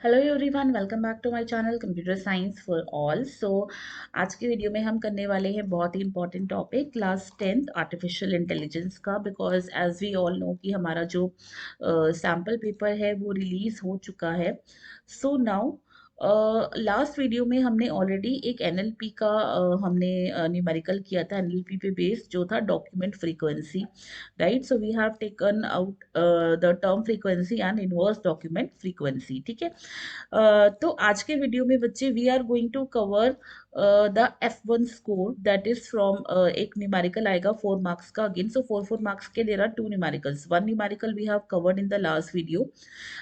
Hello everyone, welcome back to my channel computer science for all. आज की video में हम करने वाले हैं बहुत ही important topic class 10th artificial intelligence का। Because as we all know कि हमारा जो सैम्पल पेपर है वो रिलीज हो चुका है। सो नाउ लास्ट वीडियो में हमने ऑलरेडी एक एनएलपी का हमने न्यूमेरिकल किया था, एनएलपी पे बेस्ड जो था document frequency, right. So we have taken out the term frequency and inverse document frequency, ठीक है। तो आज के वीडियो में बच्चे we are going to cover the F1 score that is from एक न्यूमेरिकल आएगा 4 मार्क्स का। अगेन सो 4 मार्क्स के there are 2 numericals, 1 numerical we have covered in the last video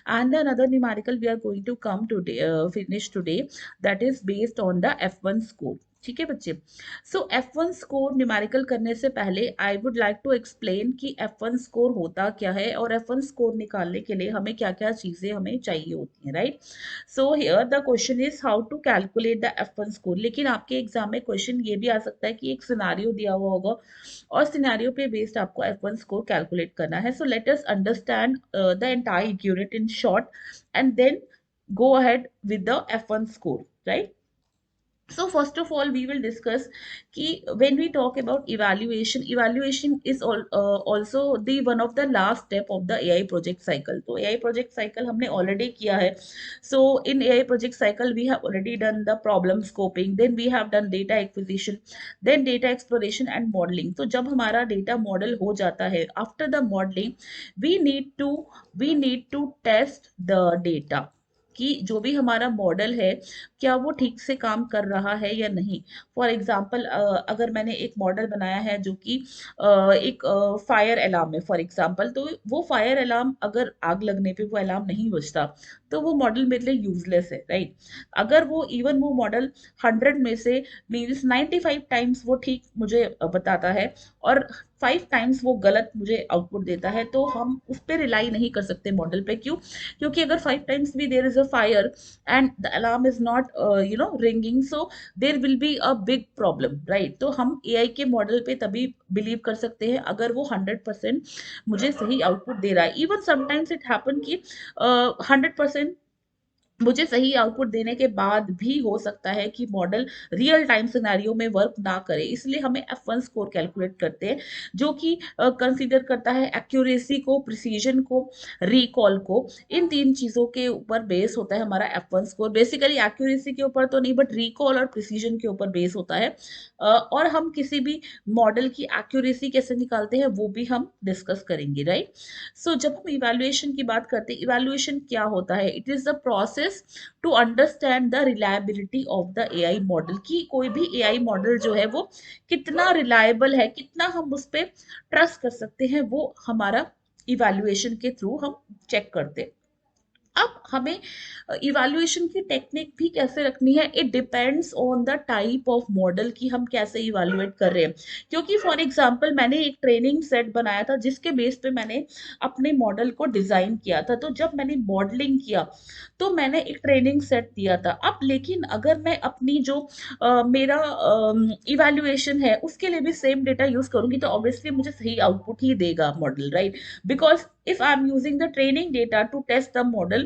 and another numerical we are going to come today finish today, that is based on the F1 score। ठीक है बच्चे। सो F1 score numerical करने से पहले I would like to explain कि F1 score होता क्या है और F1 स्कोर निकालने के लिए हमें क्या क्या चीजें हमें चाहिए होती हैं, right. So here the question is how to calculate the F1 score. लेकिन आपके एग्जाम में क्वेश्चन ये भी आ सकता है कि एक सिनारियो दिया हुआ होगा और सिनेरियो पे बेस्ड आपको F1 स्कोर कैलकुलेट करना है। So let us understand the entire unit in short and then go ahead with the F1 score, right? So first of all we will discuss ki when we talk about evaluation is also the one of the last step of the AI project cycle। तो AI project cycle हमने already किया है। So in AI project cycle we have already done the problem scoping, then we have done data acquisition, then data exploration and modeling। तो जब हमारा data model हो जाता है, after the modeling we need to test the data कि जो भी हमारा मॉडल है क्या वो ठीक से काम कर रहा है या नहीं। फॉर एग्जाम्पल अगर मैंने एक मॉडल बनाया है जो कि एक फायर अलार्म है फॉर एग्जाम्पल, तो वो फायर अलार्म अगर आग लगने पे वो अलार्म नहीं बजता तो वो मॉडल मेरे लिए यूजलेस है, राइट। अगर वो इवन वो मॉडल 100 में से मीन्स 95 टाइम्स वो ठीक मुझे बताता है और 5 टाइम्स वो गलत मुझे आउटपुट देता है, तो हम उस पर रिलाई नहीं कर सकते मॉडल पे। क्यों? क्योंकि अगर 5 टाइम्स भी there is a fire and the alarm is not ringing, so there will be a big problem, right। तो हम AI के मॉडल पे तभी बिलीव कर सकते हैं अगर वो 100% मुझे सही आउटपुट दे रहा है। इवन समटाइम्स इट हैपन कि 100% मुझे सही आउटपुट देने के बाद भी हो सकता है कि मॉडल रियल टाइम सिनेरियो में वर्क ना करे। इसलिए हमें F1 स्कोर कैलकुलेट करते हैं जो कि कंसीडर करता है एक्यूरेसी को, प्रिसीजन को, रिकॉल को। इन तीन चीजों के ऊपर बेस होता है हमारा F1 स्कोर। बेसिकली एक्यूरेसी के ऊपर तो नहीं बट रिकॉल और प्रिसीजन के ऊपर बेस होता है। और हम किसी भी मॉडल की एक्यूरेसी कैसे निकालते हैं वो भी हम डिस्कस करेंगे, राइट। सो जब हम इवैल्यूएशन की बात करते हैं, इवैल्यूएशन क्या होता है? It is the process to understand the reliability of the AI model, की कोई भी एआई मॉडल जो है वो कितना रिलायबल है, कितना हम उस पर ट्रस्ट कर सकते हैं, वो हमारा इवैल्यूएशन के थ्रू हम चेक करते हैं। अब हमें इवैल्यूएशन की टेक्निक भी कैसे रखनी है, it depends on the type of model की हम कैसे इवैल्यूएट कर रहे हैं। क्योंकि फॉर एग्जांपल मैंने एक ट्रेनिंग सेट बनाया था जिसके बेस पे मैंने अपने मॉडल को डिजाइन किया था। तो जब मैंने मॉडलिंग किया तो मैंने एक ट्रेनिंग सेट दिया था। अब लेकिन अगर मैं अपनी जो मेरा इवैल्यूएशन है उसके लिए भी सेम डेटा यूज करूंगी तो ऑब्वियसली मुझे सही आउटपुट ही देगा model, right. Because if I am using the training data to test the model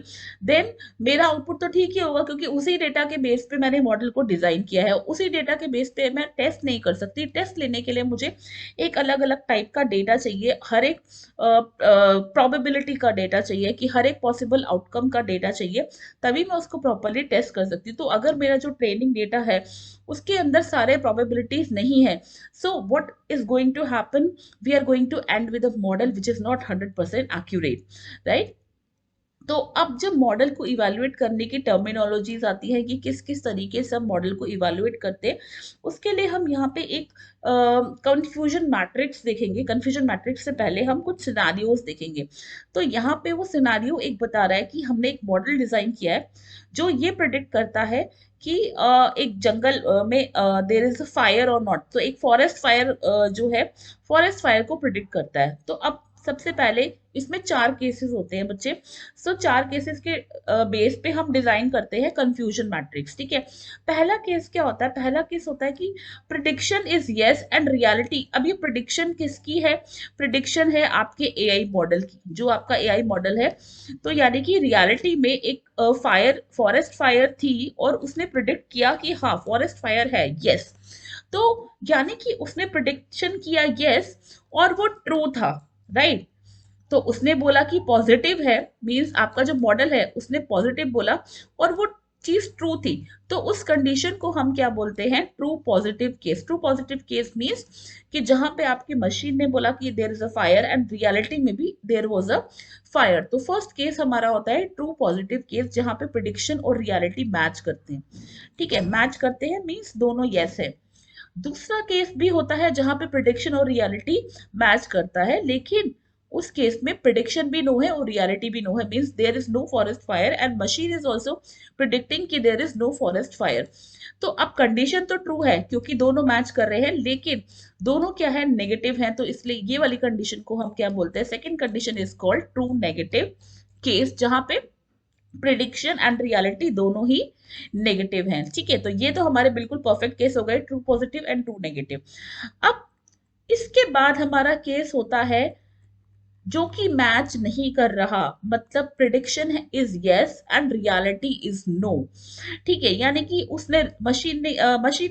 then मेरा आउटपुट तो ठीक ही होगा, क्योंकि उसी डेटा के बेस पे मैंने मॉडल को डिजाइन किया है। उसी डेटा के बेस पे मैं टेस्ट नहीं कर सकती। टेस्ट लेने के लिए मुझे एक अलग अलग टाइप का डेटा चाहिए, हर एक प्रोबेबिलिटी का डेटा चाहिए, कि हर एक पॉसिबल आउटकम का डेटा चाहिए, तभी मैं उसको प्रॉपरली टेस्ट कर सकती हूँ। तो अगर मेरा जो ट्रेनिंग डेटा है उसके अंदर सारे प्रोबेबिलिटीज नहीं है, so what is going to happen, we are going to end with a model which is not 100% accurate, right। तो अब जब मॉडल को इवैल्यूएट करने की टर्मिनोलॉजीज आती है कि किस किस तरीके से हम मॉडल को इवैल्यूएट करते हैं, उसके लिए हम यहाँ पे एक कंफ्यूजन मैट्रिक्स देखेंगे। कंफ्यूजन मैट्रिक्स से पहले हम कुछ सिनारियोज देखेंगे। तो यहाँ पे वो सिनारियो एक बता रहा है कि हमने एक मॉडल डिजाइन किया है जो ये प्रिडिक्ट करता है कि एक जंगल में देर इज अ फायर और नॉट। तो एक फॉरेस्ट फायर जो है, फॉरेस्ट फायर को प्रिडिक्ट करता है। तो अब सबसे पहले इसमें 4 केसेस होते हैं बच्चे। सो 4 केसेस के बेस पे हम डिजाइन करते हैं कंफ्यूजन मैट्रिक्स, ठीक है। पहला केस क्या होता है? पहला केस होता है कि prediction is yes and reality. अब ये प्रिडिक्शन किसकी है? प्रिडिक्शन है आपके एआई मॉडल की, जो आपका एआई मॉडल है। तो यानी कि रियलिटी में एक फॉरेस्ट फायर थी और उसने प्रिडिक्ट किया कि हाँ फॉरेस्ट फायर है, यस। तो यानी कि उसने प्रिडिक्शन किया यस और वो ट्रू था, राइट। तो उसने बोला कि पॉजिटिव है, मींस आपका जो मॉडल है उसने पॉजिटिव बोला और वो चीज ट्रू थी। तो उस कंडीशन को हम क्या बोलते हैं? True positive case. True positive case means कि जहां पे आपकी मशीन ने बोला कि there is a fire and reality में भी देयर वाज अ फायर। तो फर्स्ट केस हमारा होता है ट्रू पॉजिटिव केस, जहां पे प्रिडिक्शन और रियलिटी मैच करते हैं, ठीक है। मैच करते हैं मींस दोनों यस है। दूसरा केस भी होता है जहां पे प्रिडिक्शन और रियलिटी मैच करता है, लेकिन उस केस में प्रिडिक्शन भी नो है और रियलिटी भी नो है, means there is no forest fire and machine is also predicting कि there is no forest fire. तो अब कंडीशन तो ट्रू है क्योंकि दोनों मैच कर रहे हैं, लेकिन दोनों क्या है? नेगेटिव हैं। तो इसलिए ये वाली कंडीशन को हम क्या बोलते हैं? Second condition is called true negative case, जहां पे प्रिडिक्शन एंड रियलिटी दोनों ही नेगेटिव हैं, ठीक है। तो ये तो हमारे बिल्कुल परफेक्ट केस हो गए, true positive and true negative. अब इसके बाद हमारा केस होता है जो कि मैच नहीं कर रहा, मतलब prediction is yes and reality is no, ठीक है। यानी कि उसने मशीन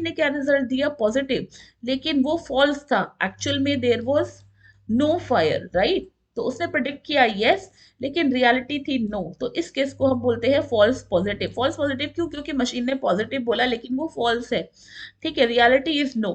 ने क्या रिजल्ट दिया? पॉजिटिव, लेकिन वो फॉल्स था। एक्चुअल में there was no fire, right. तो उसने प्रिडिक्ट किया यस, लेकिन रियलिटी थी नो। तो इस केस को हम बोलते हैं फॉल्स पॉजिटिव। फॉल्स पॉजिटिव क्यों? क्योंकि मशीन ने पॉजिटिव बोला लेकिन वो फॉल्स है, ठीक है। Reality is no.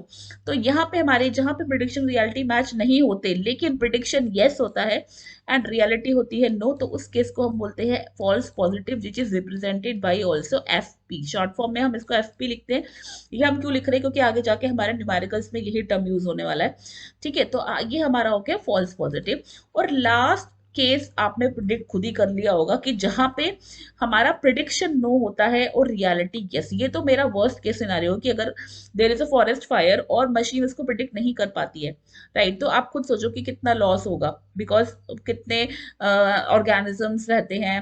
तो यहाँ पे हमारे जहां पे प्रिडिक्शन रियलिटी मैच नहीं होते लेकिन प्रिडिक्शन यस होता है एंड रियलिटी होती है नो, तो उस केस को हम बोलते हैं false positive, which is represented by also FP. Short form में हम इसको एफपी लिखते हैं। ये हम क्यों लिख रहे हैं? क्योंकि आगे जाके हमारे न्यूमेरिकल्स में यही टर्म यूज होने वाला है, ठीक है। तो ये हमारा हो गया फॉल्स पॉजिटिव। और लास्ट केस आपने प्रिडिक्ट खुद ही कर लिया होगा कि जहां पे हमारा प्रिडिक्शन नो होता है और रियलिटी यस। ये तो मेरा वर्स्ट केस सिनेरियो कि अगर there is a forest fire और मशीन उसको प्रिडिक्ट नहीं कर पाती है, राइट। तो आप खुद सोचो कि कितना लॉस होगा, बिकॉज कितने ऑर्गेनिजम्स रहते हैं,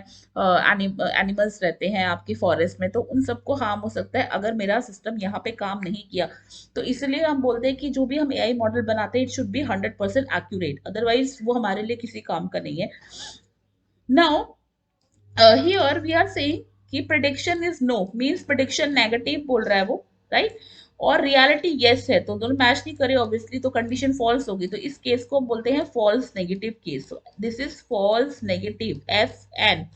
एनिमल्स रहते हैं आपकी फॉरेस्ट में, तो उन सबको हार्म हो सकता है अगर मेरा सिस्टम यहाँ पे काम नहीं किया। तो इसलिए हम बोलते हैं कि जो भी हम एआई मॉडल बनाते हैं it should be 100% accurate, otherwise वो हमारे लिए किसी काम का नहीं है। Now here we are saying कि prediction is no, means prediction negative बोल रहा है वो, राइट। और रियलिटी यस है, तो दोनों मैच नहीं करे ऑब्वियसली, तो कंडीशन फॉल्स होगी। तो इस केस को हम बोलते हैं false negative case. This is false negative, F N.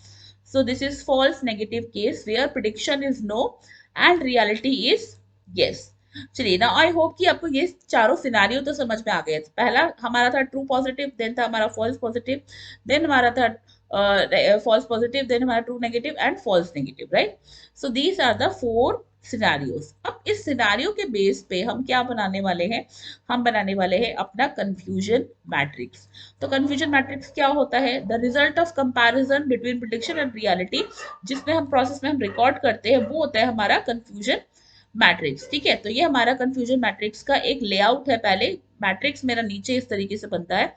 So this is false negative case where prediction is no and reality is yes. चलिए ना, आई होप कि आपको ये चारों सिनारियो तो समझ में आ गए। पहला हमारा था ट्रू पॉजिटिव, देन था हमारा फॉल्स पॉजिटिव, देन हमारा था false positive, then हमारा true negative and false negative, right? So these are the 4 scenarios. अब इस सिनारियो के बेस पे हम क्या बनाने वाले हैं? हम बनाने वाले हैं अपना कंफ्यूजन मैट्रिक्स। तो कंफ्यूजन मैट्रिक्स क्या होता है? The result of comparison between prediction and reality, जिसमें हम प्रोसेस में हम रिकॉर्ड करते हैं, वो होता है हमारा कंफ्यूजन मैट्रिक्स, ठीक है। तो ये हमारा कंफ्यूजन मैट्रिक्स का एक लेआउट है। पहले मैट्रिक्स मेरा नीचे इस तरीके से बनता है,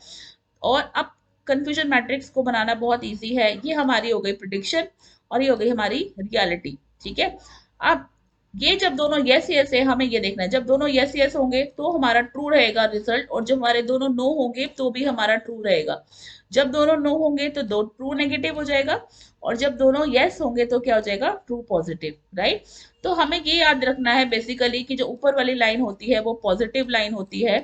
और अब कंफ्यूजन मैट्रिक्स को बनाना बहुत इजी है। ये हमारी हो गई प्रिडिक्शन और ये हो गई हमारी रियलिटी, ठीक है। अब ये जब दोनों यस यस है, हमें ये देखना है जब दोनों यस यस होंगे तो हमारा ट्रू रहेगा रिजल्ट, और जब हमारे दोनों नो होंगे तो भी हमारा ट्रू रहेगा। जब दोनों नो होंगे तो दो ट्रू नेगेटिव हो जाएगा, और जब दोनों यस होंगे तो क्या हो जाएगा? True positive, right. तो हमें ये याद रखना है बेसिकली कि जो ऊपर वाली लाइन होती है वो पॉजिटिव लाइन होती है,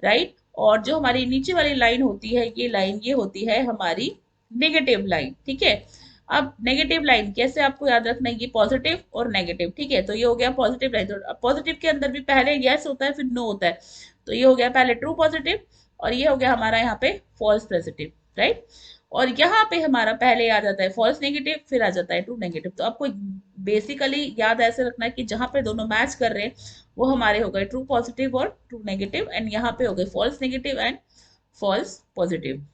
राइट। और जो हमारी नीचे वाली लाइन होती है, ये लाइन ये होती है हमारी नेगेटिव लाइन, ठीक है। अब नेगेटिव लाइन कैसे आपको याद रखना है? ये पॉजिटिव और नेगेटिव, ठीक है। तो ये हो गया पॉजिटिव लाइन। तो पॉजिटिव के अंदर भी पहले यस होता है फिर नो होता है, तो ये हो गया पहले ट्रू पॉजिटिव और ये हो गया हमारा यहाँ पे फॉल्स पॉजिटिव, राइट। और यहाँ पे हमारा पहले आ जाता है फॉल्स नेगेटिव, फिर आ जाता है ट्रू नेगेटिव। तो आपको बेसिकली याद ऐसे रखना है कि जहां पे दोनों मैच कर रहे हैं वो हमारे हो गए ट्रू पॉजिटिव और ट्रू नेगेटिव, एंड यहाँ पे हो गए false negative and false positive,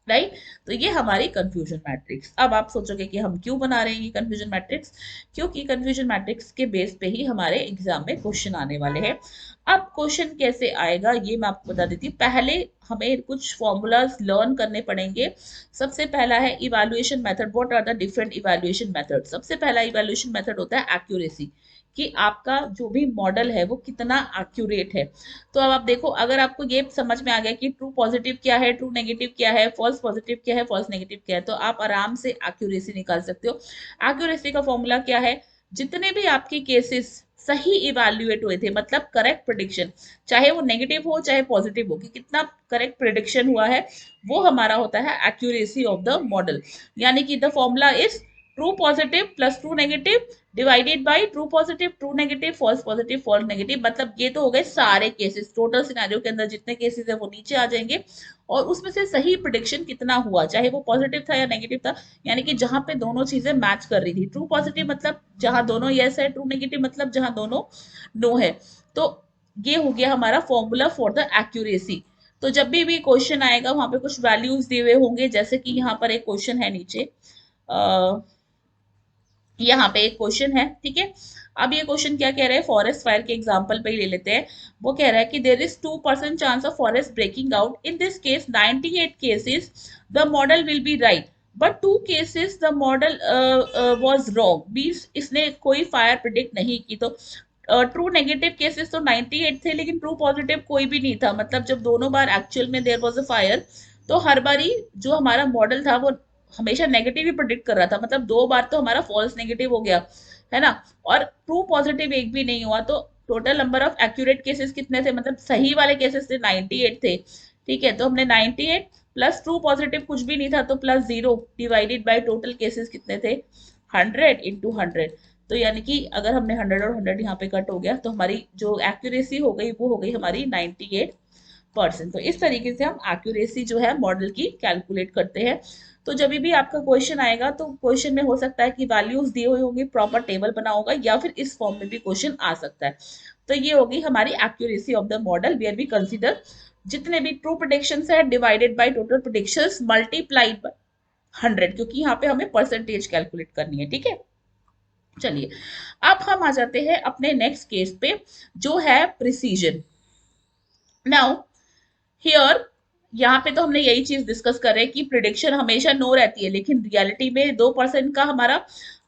right. तो ये हमारी कंफ्यूजन मैट्रिक्स। अब आप सोचोगे कि हम क्यों बना रहे हैं ये कंफ्यूजन मैट्रिक्स? क्योंकि कंफ्यूजन मैट्रिक्स के बेस पे ही हमारे एग्जाम में क्वेश्चन आने वाले हैं। अब क्वेश्चन कैसे आएगा ये मैं आपको बता देती हूँ। पहले हमें कुछ फॉर्मूलाज लर्न करने पड़ेंगे। सबसे पहला है evaluation method. What are the different evaluation method? सबसे पहला इवैल्यूएशन मेथड होता है एक्यूरेसी, कि आपका जो भी मॉडल है वो कितना एक्यूरेट है। तो अब आप देखो, अगर आपको ये समझ में आ गया कि ट्रू पॉजिटिव क्या है, ट्रू नेगेटिव क्या है, फॉल्स पॉजिटिव क्या है, फॉल्स नेगेटिव क्या है, तो आप आराम से एक्यूरेसी निकाल सकते हो। एक्यूरेसी का फॉर्मूला क्या है? जितने भी आपके केसेस सही इवैल्यूएट हुए थे, मतलब करेक्ट प्रिडिक्शन, चाहे वो नेगेटिव हो चाहे पॉजिटिव हो, कि कितना करेक्ट प्रिडिक्शन हुआ है, वो हमारा होता है एक्यूरेसी ऑफ द मॉडल। यानी कि the formula is true positive plus true negative divided by true positive, true negative, false positive, false negative. मतलब ये तो हो गए सारे केसेस, टोटल सिनेरियो के अंदर जितने केसेस है वो नीचे आ जाएंगे, और उसमें से सही प्रिडिक्शन कितना हुआ, चाहे वो पॉजिटिव था या नेगेटिव था, यानी कि जहां पे दोनों चीजें मैच कर रही थी। ट्रू पॉजिटिव मतलब जहां दोनों यस है, ट्रू नेगेटिव मतलब जहां दोनों नो है। तो ये हो गया हमारा फॉर्मूला फॉर द एक्यूरेसी। तो जब भी क्वेश्चन आएगा वहां पे कुछ वैल्यूज दिए हुए होंगे, जैसे कि यहाँ पर एक क्वेश्चन है नीचे, यहाँ पे एक क्वेश्चन है, ठीक है। अब ये क्वेश्चन क्या कह रहा है, फॉरेस्ट फायर के एग्जांपल पे ही ले लेते हैं। वो कह रहा है कि there is 2% chance of forest breaking out, in this case 98 cases the model will be right, but 2 cases the model was wrong, means इसने कोई फायर प्रिडिक्ट नहीं की। तो ट्रू नेगेटिव केसेस तो 98 थे, लेकिन ट्रू पॉजिटिव कोई भी नहीं था। मतलब जब दोनों बार एक्चुअल में देयर वाज अ फायर, तो हर बारी जो हमारा मॉडल था वो हमेशा नेगेटिव ही प्रिडिक्ट कर रहा था। मतलब 2 बार तो हमारा फॉल्स नेगेटिव हो गया, है ना। और ट्रू पॉजिटिव एक भी नहीं हुआ। तो total number of accurate cases कितने थे, मतलब सही वाले केसेस थे 98 थे, ठीक है। तो हमने 98 प्लस ट्रू पॉजिटिव कुछ भी नहीं था तो plus 0 divided by total cases कितने थे, 100 इंटू 100। तो यानी कि अगर हमने 100 और 100 यहाँ पे कट हो गया, तो हमारी जो एक्यूरेसी हो गई वो हो गई हमारी 98%। तो इस तरीके से हम एक्यूरेसी जो है मॉडल की कैलकुलेट करते हैं। तो जब भी आपका क्वेश्चन आएगा, तो क्वेश्चन में हो सकता है कि वैल्यूज दिए हुए होंगे, प्रॉपर टेबल बना होगा, या फिर इस फॉर्म में भी क्वेश्चन आ सकता है। तो ये होगी हमारी accuracy of the model, where we consider जितने भी ट्रू प्रेडिक्शंस है divided by total predictions multiplied by 100, क्योंकि यहाँ पे हमें परसेंटेज कैलकुलेट करनी है, ठीक है। चलिए, अब हम आ जाते हैं अपने नेक्स्ट केस पे, जो है प्रिसीजन। नाउ हियर, यहाँ पे तो हमने यही चीज डिस्कस कर रहे हैं कि प्रिडिक्शन हमेशा नो रहती है, लेकिन रियलिटी में 2% का हमारा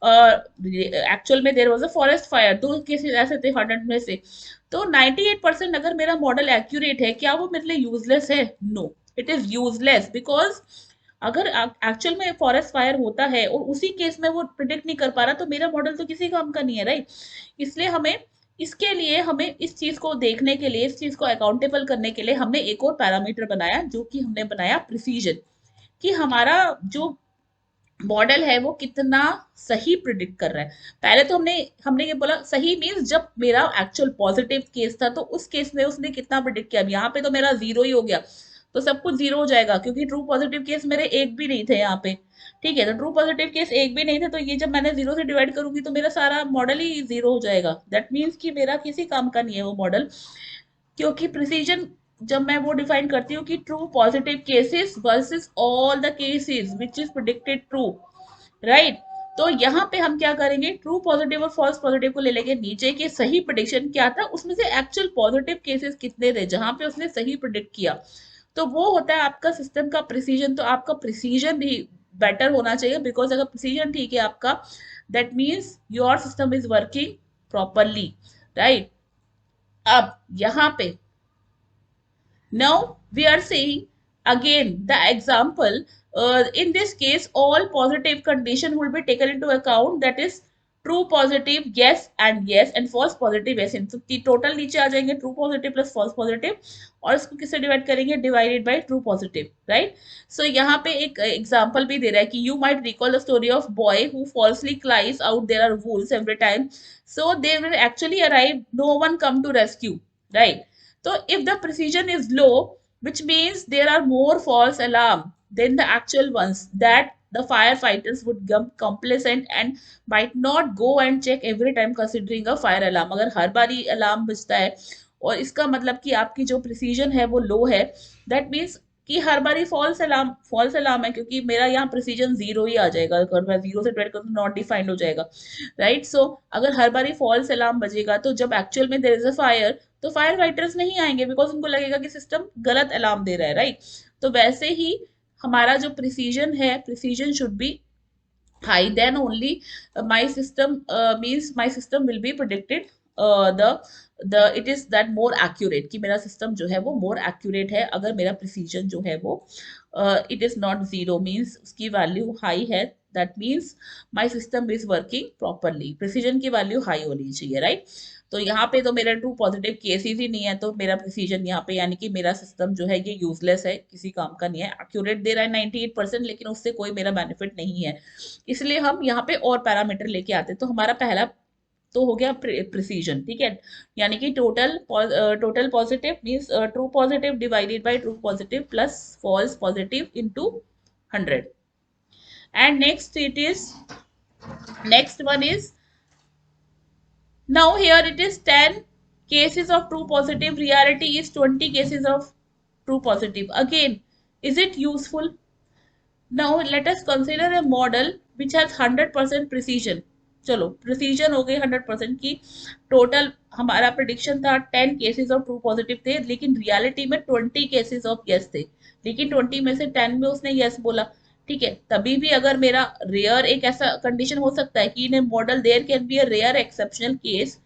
एक्चुअल में there was a forest fire, 2 cases ऐसे थे 100 में से। तो 98% अगर मेरा मॉडल एक्यूरेट है, क्या वो मेरे लिए यूजलेस है? No, it is useless, because अगर एक्चुअल में फॉरेस्ट फायर होता है और उसी केस में वो प्रिडिक्ट नहीं कर पा रहा, तो मेरा मॉडल तो किसी काम का नहीं है, राइट। इसलिए हमें, इसके लिए हमें इस चीज को देखने के लिए, इस चीज को अकाउंटेबल करने के लिए हमने एक और पैरामीटर बनाया, जो कि हमने बनाया प्रिसीजन, कि हमारा जो मॉडल है वो कितना सही प्रिडिक्ट कर रहा है। पहले तो हमने हमने ये बोला सही मींस जब मेरा एक्चुअल पॉजिटिव केस था, तो उस केस में उसने कितना प्रिडिक्ट किया। अब यहाँ पे तो मेरा 0 ही हो गया, तो सब कुछ 0 हो जाएगा, क्योंकि ट्रू पॉजिटिव केस मेरे एक भी नहीं थे यहाँ पे, ठीक है। तो ट्रू पॉजिटिव केस एक भी नहीं थे, तो ये जब मैंने 0 से डिवाइड करूंगी तो मेरा सारा मॉडल ही 0 हो जाएगा। दैट मीन्स कि मेरा किसी काम का नहीं है वो मॉडल, क्योंकि प्रिसीजन जब मैं वो डिफाइन करती हूँ कि true positive cases versus all the cases which is predicted true, right. तो यहाँ पे हम क्या करेंगे, ट्रू पॉजिटिव और फॉल्स पॉजिटिव को ले लेंगे नीचे, के सही प्रिडिक्शन क्या था, उसमें से एक्चुअल पॉजिटिव केसेस कितने थे जहां पे उसने सही प्रिडिक्ट किया। तो वो होता है आपका सिस्टम का प्रिसीजन। तो आपका प्रिसीजन भी बेटर होना चाहिए, बिकॉज अगर प्रिसीजन ठीक है आपका, that means your system is working properly, right. अब यहाँ पे now we are seeing again the example. In this case, all positive condition will be taken into account. That is true positive yes and yes, and false positive yes. तो total नीचे आ जाएंगे true positive plus false positive, और इसको किससे divide करेंगे, divided by true positive, right. So यहाँ पे एक एग्जांपल भी दे रहा है कि you might recall the story of boy who falsely cries out there are wolves every time, so they will actually arrive, no one come to rescue, right. So if the precision is low, which means there are more false alarm than the actual ones, that the firefighters would become complacent and might not go and check every time considering a fire alarm. अगर हर बारी alarm बजता है और इसका मतलब कि आपकी जो प्रिसीजन है वो लो है, दैट मीन्स कि हर बारी फॉल्स अलार्म है, क्योंकि मेरा यहाँ प्रिसीजन जीरो ही आ जाएगा, अगर मैं जीरो से ट्रेड करूँ तो नॉट डिफाइंड हो जाएगा, राइट। सो अगर हर बारी फॉल्स अलार्म बजेगा तो जब एक्चुअल में देयर इज अ फायर तो फायर फाइटर्स नहीं आएंगे, बिकॉज उनको लगेगा कि सिस्टम गलत अलार्म दे रहा है, राइट। तो वैसे ही हमारा जो प्रिसीजन है, precision should be high, then only my system means my system will be predicted the it is that more accurate, कि मेरा system जो है वो more accurate है अगर मेरा precision जो है वो it is not zero means उसकी value high है, that means my system is working properly, precision की value high होनी चाहिए, right। तो यहाँ पे तो मेरा ट्रू पॉजिटिव केसेस ही नहीं है, तो मेरा प्रिसीजन यहाँ पे यानी कि मेरा सिस्टम जो है ये यूजलेस है, किसी काम का नहीं है। एक्यूरेट दे रहा है 98%, लेकिन उससे कोई मेरा बेनिफिट नहीं है, इसलिए हम यहाँ पे और पैरामीटर लेके आते हैं। तो हमारा पहला तो हो गया प्रिसीजन, ठीक है, यानी कि total positive means true positive divided by true positive plus false positive into 100। And next one is now here it is 10 cases of true positive, reality is 20 cases of true positive. Again, is it useful? Now let us consider a model which has 100% precision. चलो precision हो गई 100% की, total हमारा prediction था 10 cases of true positive थे, लेकिन reality में 20 cases of yes थे, लेकिन 20 में से 10 में उसने यस बोला, ठीक है। तभी भी अगर मेरा रेयर एक ऐसा कंडीशन हो सकता है कि in a model there can be a rare exceptional case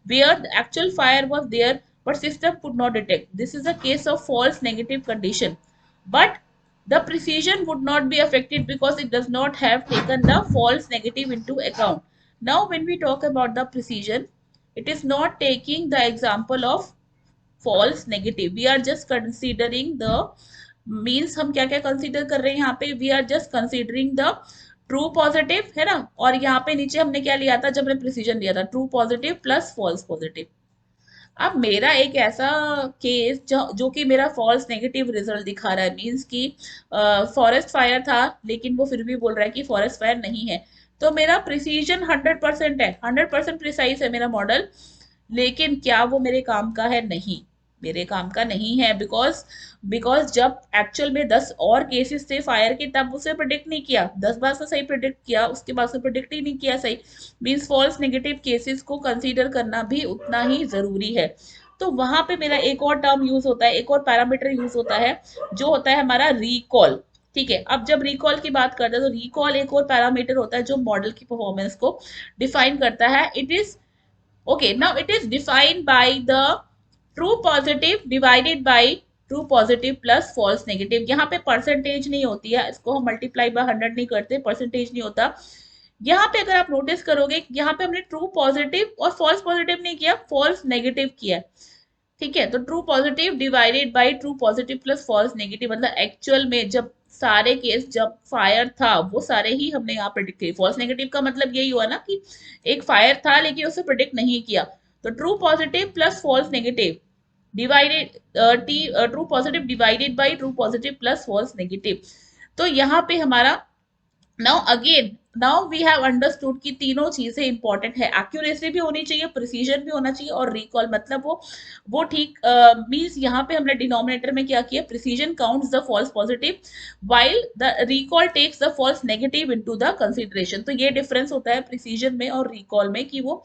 where the actual fire was there but system could not detect, this is a case of false negative condition, but the precision would not be affected because it does not have taken the false negative into account. Now when we talk about the precision, it is not taking the example of false negative, we are just considering the means, हम क्या क्या consider कर रहे हैं यहाँ पे, we are just considering the true positive, है ना। और यहाँ पे नीचे हमने क्या लिया था जब हमने प्रिसीजन लिया था, true positive plus false positive. अब मेरा एक ऐसा केस जो कि मेरा फॉल्स नेगेटिव रिजल्ट दिखा रहा है, मींस कि फॉरेस्ट फायर था लेकिन वो फिर भी बोल रहा है कि फॉरेस्ट फायर नहीं है, तो मेरा प्रिसीजन 100% है, 100% प्रिसाइज है मेरा मॉडल, लेकिन क्या वो मेरे काम का है? नहीं, मेरे काम का नहीं है, बिकॉज जब एक्चुअल में 10 और केसेस थे फायर के तब उसे प्रिडिक्ट नहीं किया, 10 बार से सही प्रिडिक्ट किया, उसके बाद से प्रिडिक्ट ही नहीं किया सही, मीन्स फॉल्स नेगेटिव केसेस को कंसीडर करना भी उतना ही जरूरी है। तो वहां पे मेरा एक और टर्म यूज होता है, एक और पैरामीटर यूज होता है, जो होता है हमारा रिकॉल, ठीक है। अब जब रिकॉल की बात करते हैं तो रिकॉल एक और पैरामीटर होता है जो मॉडल की परफॉर्मेंस को डिफाइन करता है। It is okay, now it is defined by the true positive divided by true positive plus false negative। यहाँ पे परसेंटेज नहीं होती है, इसको हम मल्टीप्लाई बाय 100 नहीं करते, परसेंटेज नहीं होता यहाँ पे। अगर आप नोटिस करोगे यहाँ पे हमने ट्रू पॉजिटिव और फॉल्स पॉजिटिव नहीं किया, फॉल्स नेगेटिव किया, ठीक है। तो true positive divided by true positive plus false negative, मतलब एक्चुअल में जब सारे केस जब फायर था वो सारे ही हमने यहाँ प्रिडिक्ट किए। फॉल्स नेगेटिव का मतलब यही हुआ ना कि एक फायर था लेकिन उसे प्रिडिक्ट नहीं किया, तो true positive plus false negative divided true positive divided by true positive plus false negative. तो यहाँ पे हमारा नाउ वी हैव अंडरस्टूड कि तीनों चीजें इंपॉर्टेंट है, एक्यूरेसी भी होनी चाहिए, प्रिसीजन भी होना चाहिए और रिकॉल, मतलब वो ठीक मींस यहाँ पे हमने डिनोमिनेटर में क्या किया, precision counts the false positive while the recall takes the false negative into the consideration. तो ये डिफरेंस होता है प्रिसीजन में और रिकॉल में कि वो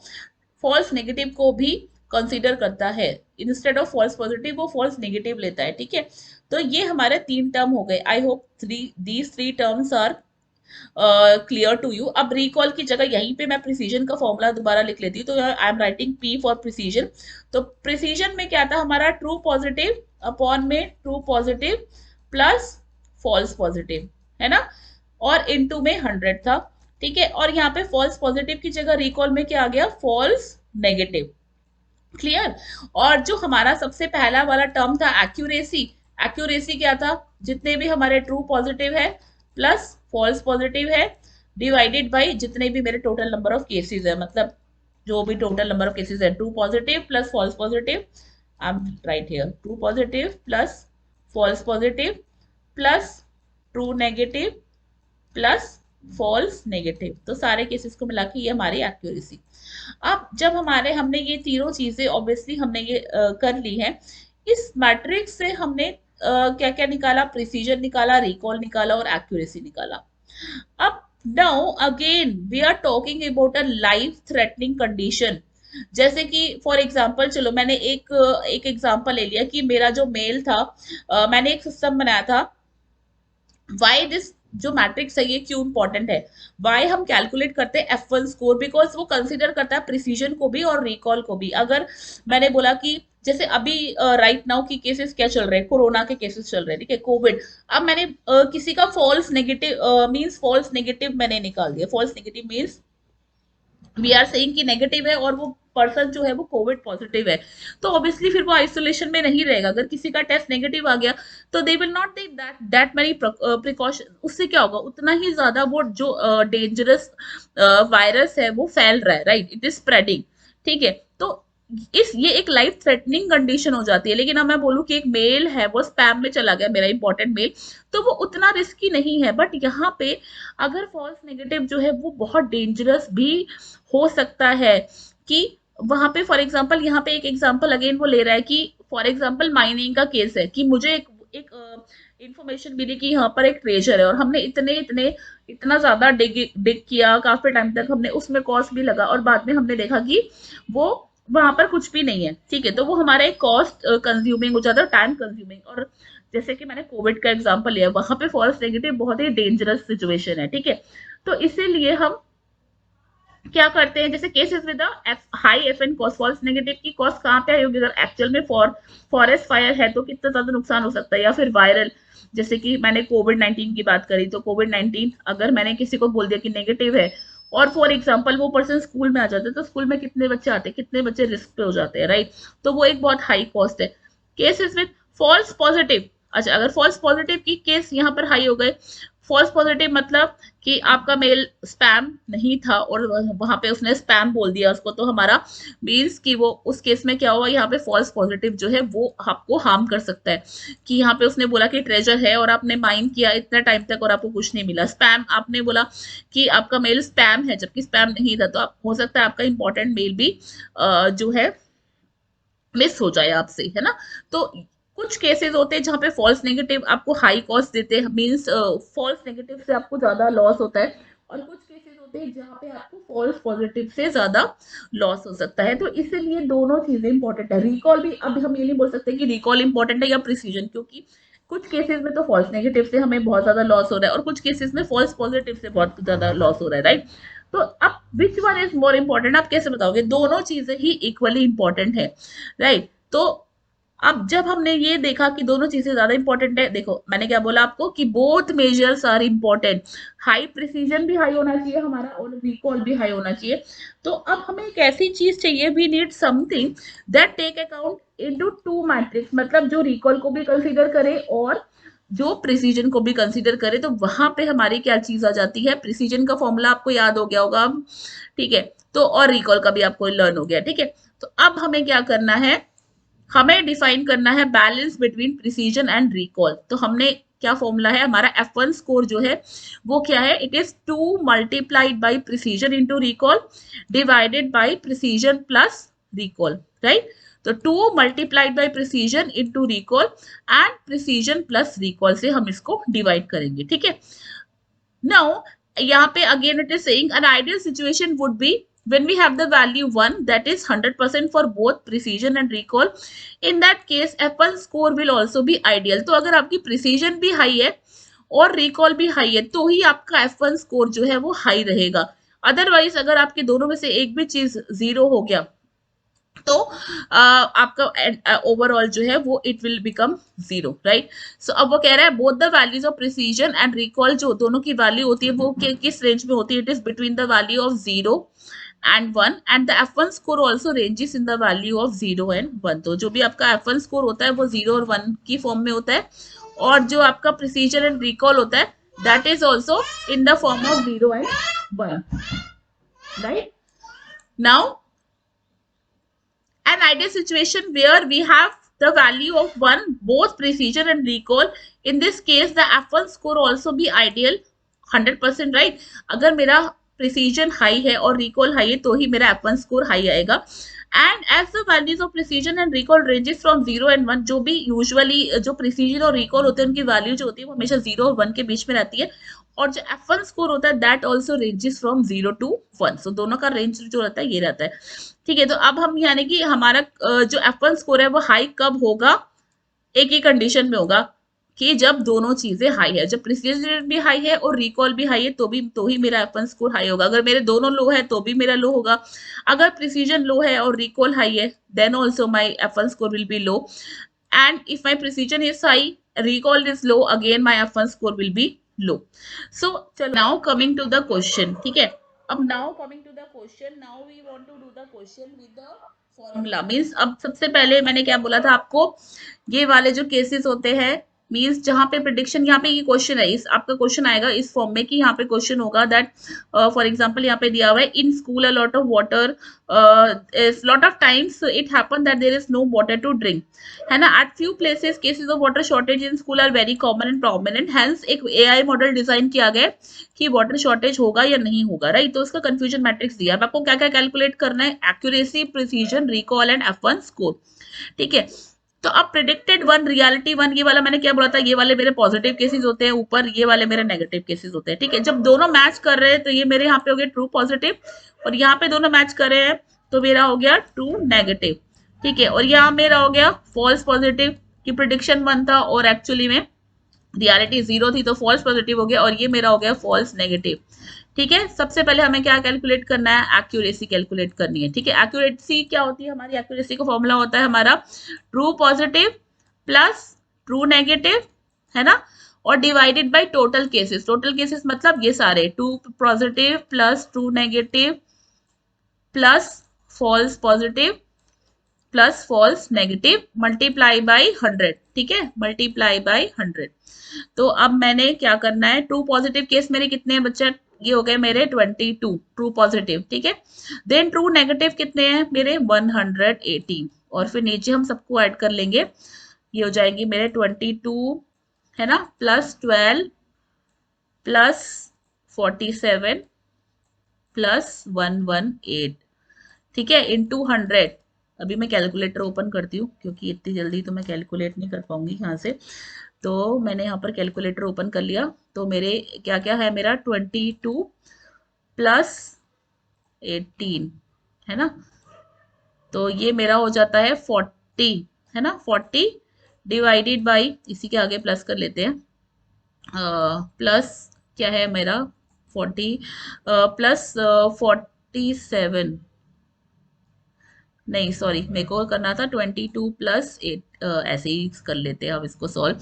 फॉल्स नेगेटिव को भी कंसीडर करता है, इंस्टेड ऑफ फॉल्स पॉजिटिव वो फॉल्स नेगेटिव लेता है, ठीक है। तो ये हमारे 3 टर्म हो गए। I hope these 3 terms are clear to you. अब रिकॉल की जगह यहीं पे मैं प्रिसीजन का फॉर्मूला दोबारा लिख लेती हूँ, तो I am writing P for precision. तो प्रिसीजन में क्या था हमारा, ट्रू पॉजिटिव अपॉन में true positive plus false positive, है ना, और इनटू में 100 था, ठीक है। और यहाँ पे फॉल्स पॉजिटिव की जगह रिकॉल में क्या आ गया, फॉल्स नेगेटिव, क्लियर। और जो हमारा सबसे पहला वाला टर्म था एक्यूरेसी, एक्यूरेसी क्या था, जितने भी हमारे ट्रू पॉजिटिव है प्लस फॉल्स पॉजिटिव है डिवाइडेड बाय जितने भी मेरे टोटल नंबर ऑफ केसेस है, मतलब जो भी टोटल नंबर ऑफ केसेस है, true positive plus false positive, I am right here, true positive plus false positive plus true negative plus false negative, तो सारे केसेस को मिला के ये हमारी एक्यूरेसी। अब जब हमने ये तीनों चीजें ऑब्वियसली हमने ये कर ली है, इस मैट्रिक्स से हमने क्या क्या निकाला, प्रिसीजन निकाला, रिकॉल निकाला और एक्यूरेसी निकाला। अब now again we are talking about a life threatening condition. जैसे कि फॉर एग्जांपल, चलो मैंने एक एक एग्जांपल ले लिया कि मेरा जो मेल था, मैंने एक सिस्टम बनाया था। वाई दिस जो मैट्रिक्स है ये क्यों इंपॉर्टेंट है, वाई हम कैलकुलेट करते हैं F1 स्कोर, बिकॉज वो कंसिडर करता है प्रिसीजन को भी और रिकॉल को भी। अगर मैंने बोला कि जैसे अभी राइट नाउ की केसेस क्या चल रहे हैं, कोरोना के केसेस चल रहे हैं, ठीक है, कोविड। अब मैंने किसी का false negative means false negative मैंने निकाल दिया। False negative means we are saying कि नेगेटिव है और वो पर्सन जो है वो कोविड पॉजिटिव है, तो ऑब्वियसली फिर वो आइसोलेशन में नहीं रहेगा। अगर किसी का टेस्ट नेगेटिव आ गया तो they will not take that many precaution. उससे क्या होगा, उतना ही ज्यादा वो जो डेंजरस वायरस है वो फैल रहा है, राइट, इट इज स्प्रेडिंग। ठीक है, तो इस ये एक लाइफ थ्रेटनिंग कंडीशन हो जाती है। लेकिन अब मैं बोलूं कि एक मेल है वो स्पैम में चला गया, मेरा इंपॉर्टेंट मेल, तो वो उतना रिस्की नहीं है। बट यहाँ पे अगर फॉल्स नेगेटिव जो है वो बहुत डेंजरस भी हो सकता है। कि वहां पे फॉर एग्जांपल, यहाँ पे एक एग्जांपल अगेन वो ले रहा है कि फॉर एग्जांपल माइनिंग का केस है कि मुझे एक इंफॉर्मेशन मिली कि यहाँ पर एक ट्रेजर है और हमने इतने इतने इतना ज्यादा डिग किया, काफी टाइम तक हमने उसमें कॉस्ट भी लगा और बाद में हमने देखा कि वो वहां पर कुछ भी नहीं है। ठीक है, तो वो हमारा एक कॉस्ट कंज्यूमिंग हो जाता है, टाइम कंज्यूमिंग। और जैसे कि मैंने कोविड का एग्जांपल लिया, वहां पे फॉल्स नेगेटिव बहुत ही डेंजरस सिचुएशन है। ठीक है, तो इसीलिए हम क्या करते हैं, जैसे cases with high FN cost, false negative की कॉस्ट कहाँ पे आई होगी, अगर एक्चुअल में फॉरेस्ट फायर है तो कितना ज्यादा नुकसान हो सकता है, या फिर वायरल, जैसे कि मैंने कोविड 19 की बात करी, तो कोविड 19 अगर मैंने किसी को बोल दिया कि नेगेटिव है और फॉर एग्जाम्पल वो पर्सन स्कूल में आ जाते हैं, तो स्कूल में कितने बच्चे आते हैं, कितने बच्चे रिस्क पे हो जाते हैं, राइट। तो वो एक बहुत हाई कॉस्ट है। केसेस विद फॉल्स पॉजिटिव, अच्छा अगर फॉल्स पॉजिटिव की केस यहाँ पर हाई हो गए, फॉल्स पॉजिटिव मतलब कि आपका मेल स्पैम नहीं था और वहां पे उसने स्पैम बोल दिया उसको, तो हमारा मीन्स कि वो उस केस में क्या हुआ, यहाँ पे फॉल्स पॉजिटिव जो है वो आपको हार्म कर सकता है। कि यहाँ पे उसने बोला कि ट्रेजर है और आपने माइन किया इतना टाइम तक और आपको कुछ नहीं मिला। स्पैम, आपने बोला कि आपका मेल स्पैम है जबकि स्पैम नहीं था, तो आप हो सकता है आपका इंपॉर्टेंट मेल भी जो है मिस हो जाए आपसे, है ना। तो कुछ केसेस होते हैं जहां पे फॉल्स नेगेटिव आपको हाई कॉस्ट देते हैं, मींस फॉल्स नेगेटिव से आपको ज्यादा लॉस होता है। और कुछ केसेस होते हैं जहां पे आपको फॉल्स पॉजिटिव से ज्यादा लॉस हो सकता है। तो इसीलिए दोनों चीजें इंपॉर्टेंट है। रिकॉल भी, अब हम ये नहीं बोल सकते कि रिकॉल इंपॉर्टेंट है या प्रिसीजन, क्योंकि कुछ केसेस में तो फॉल्स नेगेटिव से हमें बहुत ज्यादा लॉस हो रहा है और कुछ केसेस में फॉल्स पॉजिटिव से बहुत ज्यादा लॉस हो रहा है, राइट। तो अब which one is more important, आप कैसे बताओगे, दोनों चीजें ही इक्वली इंपॉर्टेंट है, राइट। तो अब जब हमने ये देखा कि दोनों चीजें ज्यादा इंपॉर्टेंट है, देखो मैंने क्या बोला आपको कि both measures are important. High precision भी हाई होना चाहिए हमारा और रिकॉल भी हाई होना चाहिए। तो अब हमें एक ऐसी चीज चाहिए, we need something that take account into two metrics, मतलब जो रिकॉल को भी कंसीडर करे और जो प्रिसीजन को भी कंसीडर करे। तो वहां पे हमारी क्या चीज आ जाती है, प्रिसीजन का फॉर्मूला आपको याद हो गया होगा अब, ठीक है, तो और रिकॉल का भी आपको लर्न हो गया, ठीक है। तो अब हमें क्या करना है, हमें डिफाइन करना है balance between precision and recall. तो हमने क्या फॉर्मूला है, हमारा F1 स्कोर जो है वो क्या है, it is 2 multiplied by precision into recall divided by precision plus recall, right. तो 2 multiplied by precision into recall and precision plus recall से हम इसको डिवाइड करेंगे, ठीक है। Now, यहाँ पे again it is saying an ideal situation would be when we have the value 1 that is 100% for both precision and recall. In that case, F1 score will also be ideal. तो अगर आपकी precision भी high है और recall भी high है तो ही आपका F1 score जो है वो high रहेगा। अदरवाइज अगर आपके दोनों में से एक भी चीज जीरो हो गया तो आपका ओवरऑल जो है वो it will become zero, right. So अब वो कह रहा है both the values of precision and recall, जो दोनों की वैल्यू होती है वो किस रेंज में होती है, it is between the value of 0 and 1 and the F1 score also ranges in the value of 0 and 1। तो जो भी आपका F1 स्कोर होता है वो 0 और 1 की फॉर्म में होता है और जो आपका प्रिसीजन एंड रिकॉल होता है that is also in the form of 0 and 1, right. Now an ideal situation where we have the value of 1 both precision and recall, in this case the F1 score also be ideal 100%, right। अगर मेरा precision high है और recall high है तो ही मेरा F1 score high आएगा। And as the values of precision and recall ranges from 0 and 1, जो भी यूजुअली जो प्रिसीजन और रिकॉल होते हैं उनकी वैल्यू जो होती है वो हमेशा 0 और 1 के बीच में रहती है, और जो F1 स्कोर होता है that also ranges from 0 to 1। सो दोनों का रेंज जो रहता है ये रहता है। ठीक है, तो अब हम यानी कि हमारा जो F1 स्कोर है वो हाई कब होगा, एक ही कंडीशन में होगा कि जब दोनों चीजें हाई है, जब प्रिसीजन भी हाई है और रिकॉल भी हाई है तो ही मेरा F1 स्कोर हाई होगा। अगर मेरे दोनों लो है तो भी मेरा लो होगा। अगर प्रिसीजन लो है और रिकॉल हाई है then also my F1 score will be low, and if my precision is high, recall is low, again my F1 score will be low. So चलो now coming to the question. ठीक है, अब now coming to the question, now we want to do the question with the formula. Means अब सबसे पहले मैंने क्या बोला था आपको, ये वाले जो केसेस होते हैं मींस जहां पे प्रिडिक्शन, यहाँ पे ये क्वेश्चन है, इस आपका क्वेश्चन आएगा इस फॉर्म में कि यहाँ पे क्वेश्चन होगा दैट फॉर एग्जांपल यहाँ पे दिया हुआ है in school a lot of water, lot of times it happen that there is no water to drink, है ना। At few places cases of water shortage in school are very common and prominent, hence एक AI model design किया गया कि water shortage होगा या नहीं होगा, राइट। तो उसका कंफ्यूजन मैट्रिक्स दिया है, आपको क्या क्या कैलकुलेट करना है, accuracy, precision, recall and F1 score. ठीक है, तो अब प्रिडिक्टेड वन, रियलिटी वन, ये वाला मैंने क्या बोला था, ये वाले मेरे पॉजिटिव केसेस होते हैं ऊपर, ये वाले मेरे नेगेटिव केसेस होते हैं। ठीक है, जब दोनों मैच कर रहे हैं तो ये मेरे यहाँ पे हो गया ट्रू पॉजिटिव, और यहाँ पे दोनों मैच कर रहे हैं तो मेरा हो गया ट्रू नेगेटिव। ठीक है, और यहाँ मेरा हो गया फॉल्स पॉजिटिव की प्रिडिक्शन वन था और एक्चुअली में रियलिटी 0 थी तो फॉल्स पॉजिटिव हो गया, और ये मेरा हो गया फॉल्स नेगेटिव। ठीक है, सबसे पहले हमें क्या कैलकुलेट करना है, एक्यूरेसी कैलकुलेट करनी है। ठीक है, एक्यूरेसी क्या होती है हमारी, एक्यूरेसी का फॉर्मूला होता है हमारा true positive plus true negative, है ना, और divided by total cases. Total cases मतलब ये सारे, true positive plus true negative plus false positive plus false negative multiply by 100। ठीक है, मल्टीप्लाई बाई 100। तो अब मैंने क्या करना है, ट्रू पॉजिटिव केस मेरे कितने हैं बच्चा, ये हो गए मेरे 22 ट्रू पॉजिटिव। ठीक है, देन ट्रू नेगेटिव कितने हैं मेरे 118, और फिर नीचे हम सबको ऐड कर लेंगे, ये हो जाएंगे मेरे 22, है ना, प्लस 12 प्लस 47 प्लस 118। ठीक है, इंटू 100। अभी मैं कैलकुलेटर ओपन करती हूँ क्योंकि इतनी जल्दी तो मैं कैलकुलेट नहीं कर पाऊंगी यहाँ से। तो मैंने यहाँ पर कैलकुलेटर ओपन कर लिया, तो मेरे क्या क्या है, मेरा 22 प्लस 18, है ना, तो ये मेरा हो जाता है 40, है ना, 40 डिवाइडेड बाई, इसी के आगे प्लस कर लेते हैं, प्लस क्या है मेरा 40 प्लस 47, नहीं सॉरी मेरे को करना था 22 प्लस 8, ऐसे ही कर लेते हैं अब इसको सॉल्व।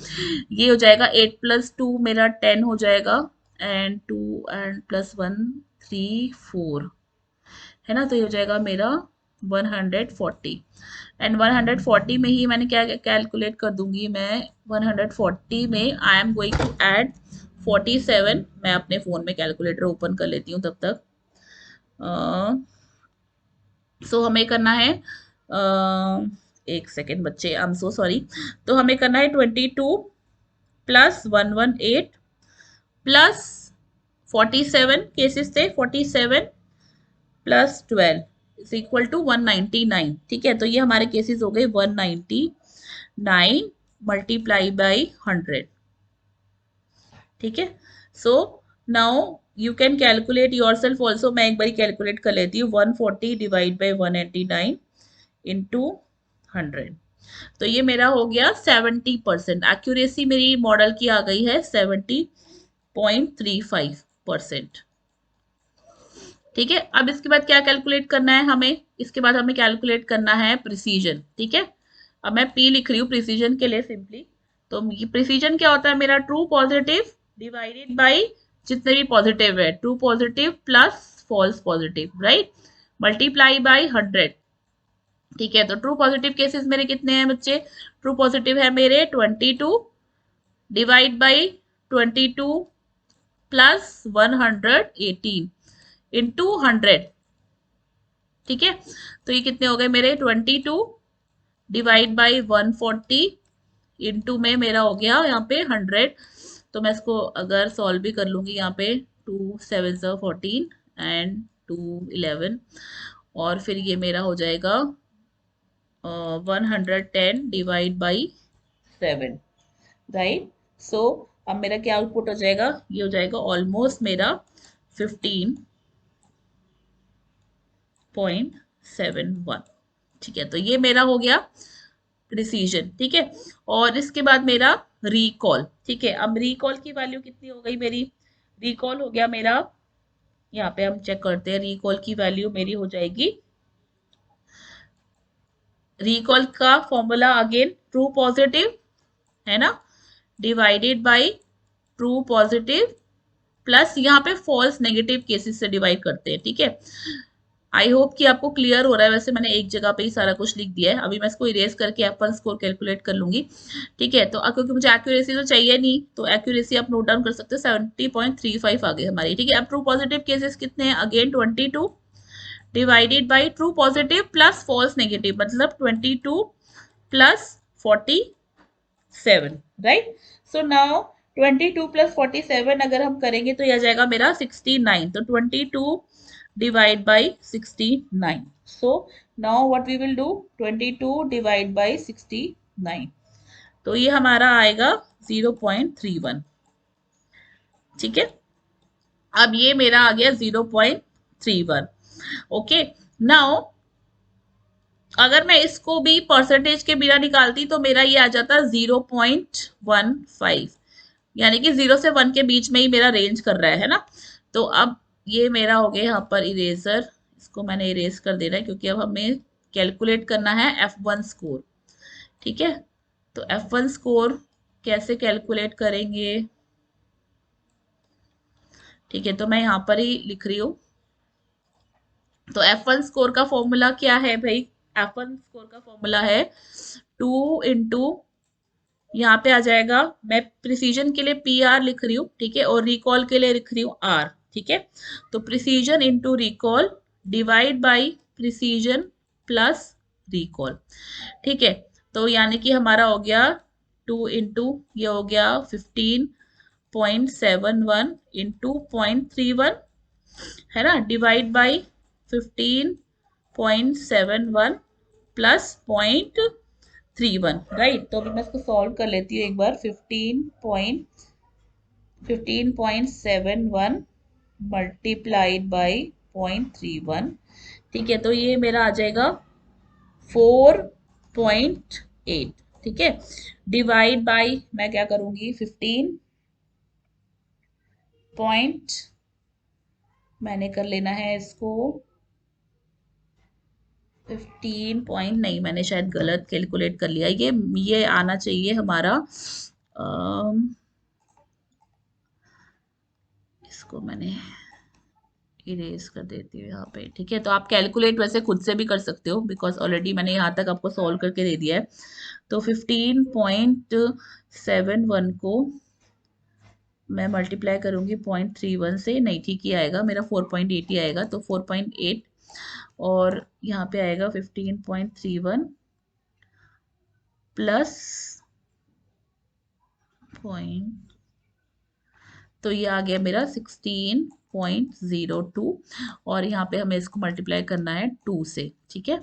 ये हो जाएगा 8 प्लस 2 मेरा 10 हो जाएगा, एंड 2 एंड प्लस 1 3 4, है ना, तो ये हो जाएगा मेरा 140, एंड 140 में ही मैंने क्या कैलकुलेट कर दूंगी मैं, 140 में I am going to add 47। मैं अपने फ़ोन में कैलकुलेटर ओपन कर लेती हूँ तब तक। सो हमें करना है, एक सेकेंड बच्चे, आई एम सो सॉरी। तो हमें करना है 22 प्लस 118 प्लस 47 केसेस थे, 47 प्लस 12 इज इक्वल टू 199। ठीक है, तो ये हमारे केसेस हो गए 199 मल्टीप्लाई बाई 100। ठीक है, so now you can calculate your self also. मैं एक बार कैलकुलेट कर लेती हूँ, 140 डिवाइड बाई 189 इंटू 100, तो ये मेरा हो गया 70%। एक्यूरेसी मेरी मॉडल की आ गई है 70.35%। ठीक है, अब इसके बाद क्या कैलकुलेट करना है हमें, इसके बाद हमें कैलकुलेट करना है प्रिसीजन। ठीक है, अब मैं P लिख रही हूँ प्रिसीजन के लिए सिंपली। तो प्रिसीजन क्या होता है मेरा, ट्रू पॉजिटिव डिवाइडेड बाई जितने भी पॉजिटिव है, true positive plus false positive, right, multiply by 100। ठीक है, तो ट्रू पॉजिटिव केसेस मेरे कितने हैं बच्चे, ट्रू पॉजिटिव है मेरे 22 डिवाइड बाई 22 प्लस 118 इंटू 100। ठीक है, तो ये कितने हो गए मेरे 22 डिवाइड बाई 140 इंटू में मेरा हो गया यहाँ पे 100। तो मैं इसको अगर सॉल्व भी कर लूंगी यहाँ पे 2 7 14 एंड 2 11, और फिर ये मेरा हो जाएगा 110 डिवाइड बाई 7, राइट। सो अब मेरा क्या आउटपुट हो जाएगा, ये हो जाएगा ऑलमोस्ट मेरा 15.71। ठीक है, तो ये मेरा हो गया प्रिसीजन। ठीक है, और इसके बाद मेरा रिकॉल। ठीक है, अब रिकॉल की वैल्यू कितनी हो गई मेरी, रिकॉल हो गया मेरा, यहाँ पे हम चेक करते हैं, रिकॉल की वैल्यू मेरी हो जाएगी, रिकॉल का फॉर्मूला अगेन ट्रू पॉजिटिव है ना, divided by true positive plus यहाँ पे फॉल्स नेगेटिव केसेस से डिवाइड करते हैं। ठीक है, आई होप कि आपको क्लियर हो रहा है। वैसे मैंने एक जगह पे ही सारा कुछ लिख दिया है, अभी मैं इसको इरेज करके F1 स्कोर कैलकुलेट कर लूंगी। ठीक है, तो क्योंकि मुझे एक्यूरेसी तो चाहिए नहीं, तो एक्यूरेसी आप नोट डाउन कर सकते हो, 70.35 आ गई हमारी। ठीक है, अब ट्रू पॉजिटिव केसेस कितने हैं, again 22 divided by true positive plus false negative, मतलब 22 plus 47, right. So now 22 plus 47 अगर हम करेंगे तो यह जाएगा मेरा 69, तो 22 divide by 69. So now what we will do, 22 divide by 69, तो ये हमारा आएगा 0.31। ठीक है, अब ये मेरा आ गया 0.31। ओके, नाउ अगर मैं इसको भी परसेंटेज के बिना निकालती तो मेरा ये आ जाता 0.15, यानी कि 0 से 1 के बीच में ही मेरा रेंज कर रहा है ना। तो अब ये मेरा हो गया यहाँ पर इरेजर, इसको मैंने इरेज कर देना है क्योंकि अब हमें कैलकुलेट करना है F1 स्कोर। ठीक है, तो F1 स्कोर कैसे कैलकुलेट करेंगे, ठीक है, तो मैं यहाँ पर ही लिख रही हूँ। तो F1 स्कोर का फॉर्मूला क्या है भाई, F1 स्कोर का फॉर्मूला है 2 इंटू, यहाँ पे आ जाएगा, मैं प्रिसीजन के लिए PR लिख रही हूँ, ठीक है, और रिकॉल के लिए लिख रही हूँ R। ठीक है, तो precision into recall divide by precision plus recall. ठीक है, तो यानी कि हमारा हो गया 2 इंटू, ये हो गया 15.71 इंटू 0.31 है ना, डिवाइड बाई 15.71 प्लस 0.31, राइट। तो अभी मैं इसको सॉल्व कर लेती हूँ एक बार। 15.71 मल्टीप्लाइड बाई 0.31। ठीक है, तो ये मेरा आ जाएगा 4.8। ठीक है, डिवाइड बाई मैं क्या करूंगी, 15 पॉइंट, मैंने कर लेना है इसको 15 पॉइंट, नहीं मैंने शायद गलत कैलकुलेट कर लिया, ये आना चाहिए हमारा, इसको मैंने इरेज कर देती हूँ यहाँ पे। ठीक है, तो आप कैलकुलेट वैसे खुद से भी कर सकते हो बिकॉज ऑलरेडी मैंने यहाँ तक आपको सॉल्व करके दे दिया है। तो 15.71 को मैं मल्टीप्लाई करूंगी 0.31 से, नहीं ठीक ही आएगा मेरा, 4.8 ही आएगा, तो 4.8 और यहाँ पे आएगा 15.31 प्लस पॉइंट, तो ये आ गया मेरा 16.02, और यहाँ पे हमें इसको मल्टीप्लाई करना है 2 से। ठीक है,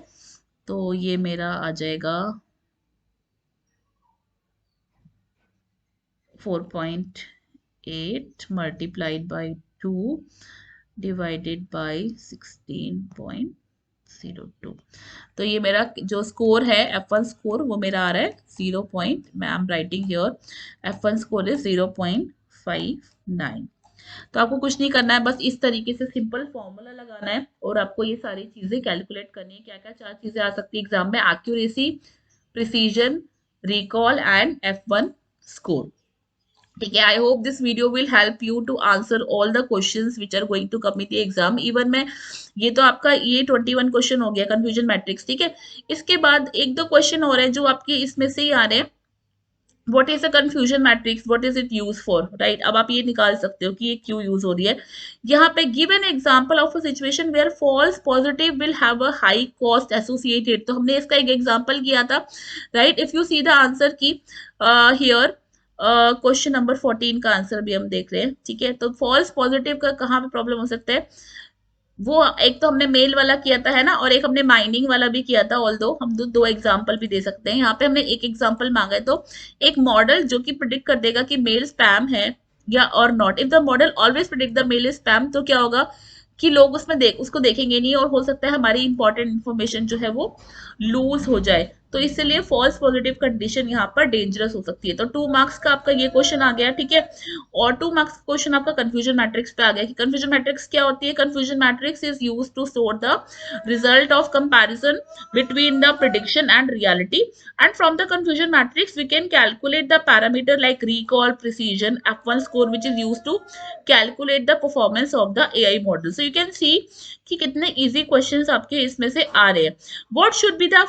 तो ये मेरा आ जाएगा 4.8 मल्टीप्लाइड बाई 2 डिवाइडेड बाई 16.02। तो ये मेरा जो स्कोर है F1 स्कोर वो मेरा आ रहा है 0. मैं आई am writing here F1 score is 0.59। तो आपको कुछ नहीं करना है, बस इस तरीके से सिंपल फॉर्मूला लगाना है और आपको ये सारी चीजें कैलकुलेट करनी है। क्या क्या 4 चीजें आ सकती है एग्जाम में, accuracy, precision, recall and F1 score. ठीक है, I hope this video will help you to answer all the questions which are going to come in the exam. Even मैं ये तो आपका ये 21 क्वेश्चन हो गया कंफ्यूजन मैट्रिक्स। ठीक है, इसके बाद एक दो क्वेश्चन और है जो आपके इसमें से ही आ रहे हैं। What is a confusion matrix? What is it used for? Right? अब आप ये निकाल सकते हो कि ये क्यों यूज हो रही है। यहाँ पे give an example of a situation where false positive will have a high cost associated. तो हमने इसका एक एग्जाम्पल किया था, right. If you see the answer की हियर, क्वेश्चन नंबर 14 का आंसर भी हम देख रहे हैं। ठीक है, तो फॉल्स पॉजिटिव का कहाँ पे प्रॉब्लम हो सकता है, वो एक तो हमने मेल वाला किया था है ना, और एक हमने माइनिंग वाला भी किया था। ऑल दो हम दो एग्जाम्पल भी दे सकते हैं। यहाँ पे हमने एक एग्जाम्पल मांगा है, तो एक मॉडल जो कि प्रिडिक्ट कर देगा कि मेल स्पैम है या और not. If the model always predict the mail spam, तो क्या होगा कि लोग उसको देखेंगे नहीं, और हो सकता है हमारी इंपॉर्टेंट इन्फॉर्मेशन जो है वो लूज हो जाए। तो इसलिए फॉल्स पॉजिटिव कंडीशन यहाँ पर डेंजरस हो सकती है। तो 2 मार्क्स का आपका ये क्वेश्चन आ गया, ठीक है। और 2 मार्क्स क्वेश्चन आपका कंफ्यूजन मैट्रिक्स पे आ गया कि कंफ्यूजन मैट्रिक्स क्या होती है। Confusion matrix is use to store the result of comparison between the prediction and reality, and from the confusion matrix we can calculate the parameter like recall, precision, F1 score which is use to calculate the performance of the AI model. So you can see कि कितने easy questions आपके इसमें से आ रहे हैं। What should be the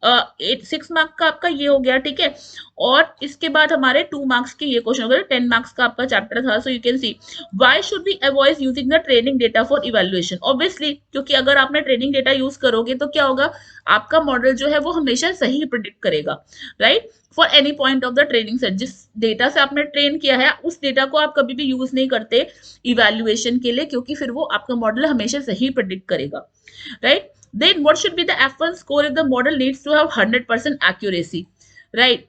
6 mark का आपका ये हो गया, ठीक है। और इसके बाद हमारे 2 मार्क्स के ये क्वेश्चन हो गए। 10 मार्क्स का आपका चैप्टर था। सो you can C why should be avoid using the training data for evaluation. Obviously क्योंकि अगर आपने ट्रेनिंग डेटा यूज करोगे तो क्या होगा, आपका मॉडल जो है वो हमेशा सही प्रिडिक्ट करेगा, right. For any point of the training set, जिस डेटा से आपने ट्रेन किया है उस डेटा को आप कभी भी यूज नहीं करते इवैल्यूएशन के लिए, क्योंकि फिर वो आपका मॉडल हमेशा सही प्रिडिक्ट करेगा, right? Then what should be the F1 score if the model needs to have 100% accuracy, right?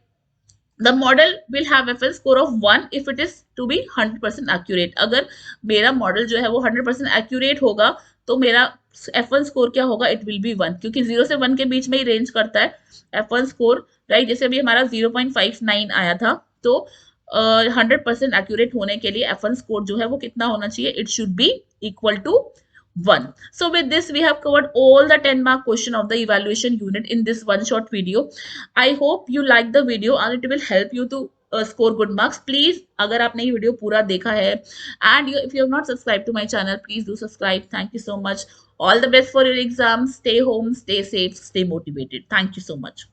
The model will have F1 score of 1 if it is to be 100% accurate. अगर मेरा model जो है वो 100% accurate होगा तो मेरा F1 score क्या होगा, इट विल बी 1, क्योंकि 0 से 1 के बीच में ही रेंज करता है F1 स्कोर, राइट। जैसे अभी हमारा 0.59 आया था, तो 100% एक्यूरेट होने के लिए F1 स्कोर जो है वो कितना होना चाहिए, it should be equal to 1. So with this we have covered all the 10-mark question of the evaluation unit in this one short video. I hope you like the video and it will help you to score good marks. Please अगर आपने ये video पूरा देखा है and if you have not subscribed to my channel, please do subscribe. Thank you so much. All the best for your exams. Stay home, stay safe, stay motivated. Thank you so much.